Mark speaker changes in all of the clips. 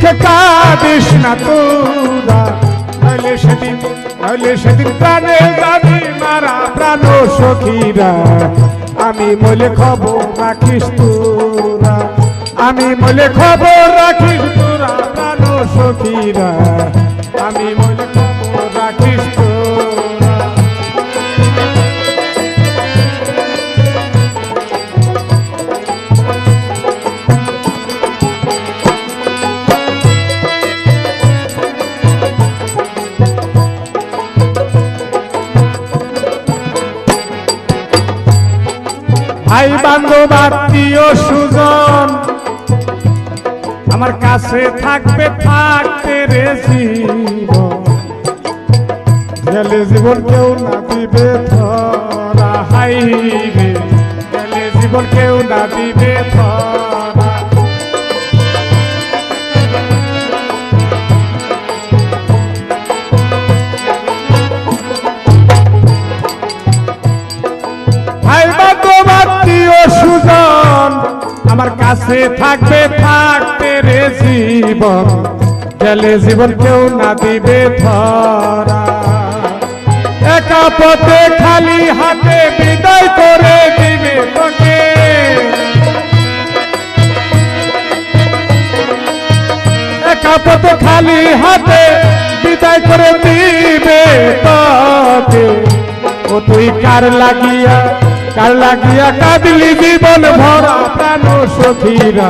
Speaker 1: দুঃখে কাঁদিস না তোরা, নইলে সেদিন প্রাণে যাবি মারা প্রাণ সখীরা। আমি মলে খবর রাখিস তোরা, আমি মলে খবর রাখিস তোরা প্রাণ সখীরা। আমি মলে খবর রাখিস তোরা। ভাই বান্ধব আত্মীয় সুজন আমার কাছে থাকবে থাকতে রে জীবন, গেলে জীবন কেউ না দিবে ধরা। হাই রে গেলে জীবন কেউ না দিবে ধরা। ভাই বান্ধব আত্মীয় সুজন আমার কাছে থাকবে থাকতে রে জীবন, গেলে জীবন কেউ না দিবে ধরা। একা পথে খালি হাতে বিদায় করে দিবে তোকে, একা পথে খালি হাতে বিদায় করে দিবে তোকে। ও তুই কার লাগিয়া কাঁদলি জীবন ভরা প্রাণ সখীরা।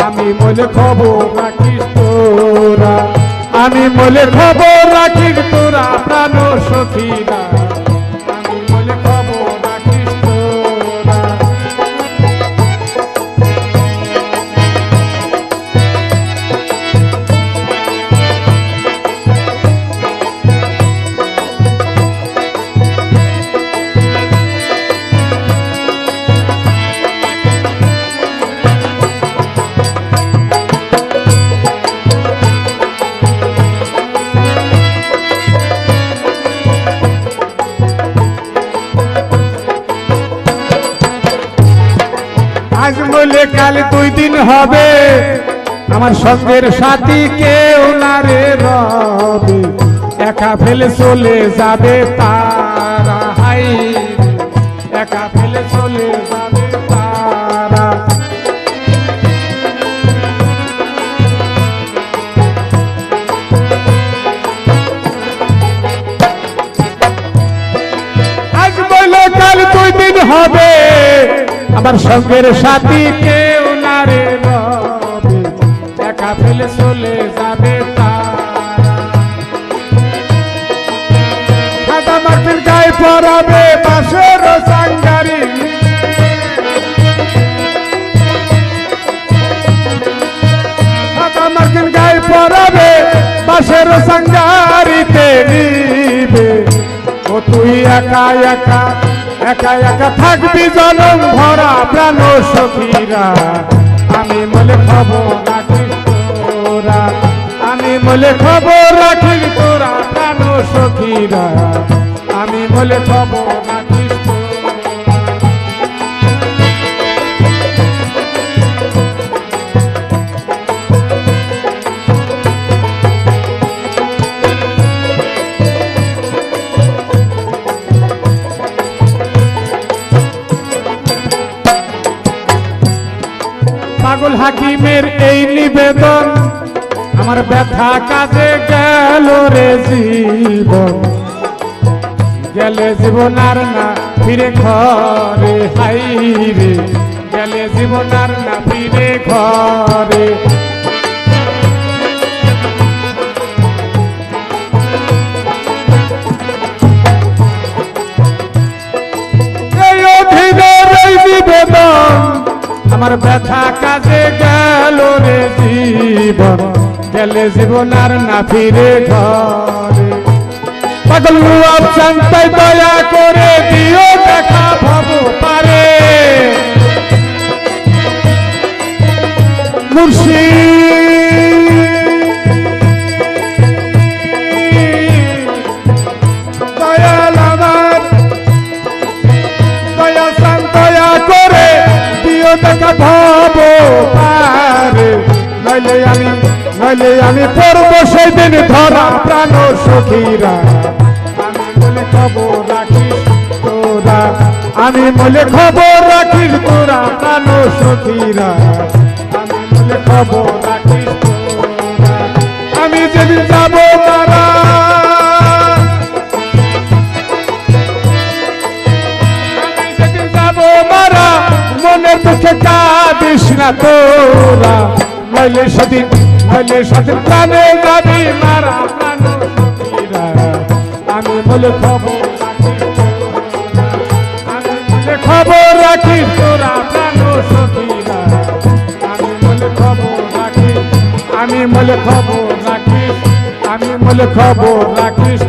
Speaker 1: আমি মলে খবর রাখিস তোরা, আমি মলে খবর রাখিস তোরা প্রাণ সখীরা। আমি মলে খবর রাখিস তোরা। আজ বলে কাল 2 দিন হবে, আমার সঙ্গের সাথী কেউ না রে রবে, একা ফেলে চলে যাবে তারা। হাই একা ফেলে চলে যাবে তারা। আজ বলে কাল 2 দিন হবে, আমার সঙ্গের সাথী কেউ না রে রবে, একা ফেলে চলে যাবে তারা। সাদা মাটির গায়ে পরাবে বাঁশের সাঙ্গারি, সাদা মাটির গায়ে পরাবে বাঁশের সাঙ্গারিতে নিবে। ও তুই একা একা একা একা থাকবি জনম ভরা প্রাণ সখীরা। আমি মলে খবর রাখিস তোরা, আমি মলে খবর রাখিস তোরা প্রাণ সখীরা। আমি মলে খবর রাখিস তোরা। পাগল হাকিমের এই নিবেদন, আমার ব্যথা কাজে গেল রে জীবন, গেলে জীবন আর না ফিরে ঘরে। হাই রে গেলে জীবন আর না ফিরে ঘরে। এই অধীনের এই নিবেদন, আমার ব্যথা কাজে গেল রে জীবন, গেলে জীবন আর না ফিরে ঘরে। পাগল আফসান তাই দয়া করে দিও দেখা ভব পারে। মুর্শিদ দয়াল আমার দয়া সান দয়া করে দিও দেখা ভব পারে। নইলে আমি পড়বো সেদিন ধরা প্রাণ সখীরা আমি বলে খবর রাখিস তোরা আমি বলে খবর রাখিস তোরা প্রাণ সখীরা আমি বলে খবর রাখিস তোরা আমি যেদিন যাবো মারা আমি যেদিন যাবো মারা মনের দুঃখে কাঁদিস না তোরা নইলে সেদিন প্রাণে যাবি মারা প্রাণ সখীরা আমি বলে খবর রাখিস তোরা প্রাণ সখীরা আমি বলে খবর রাখিস আমি বলে খবর রাখিস আমি বলে খবর রাখিস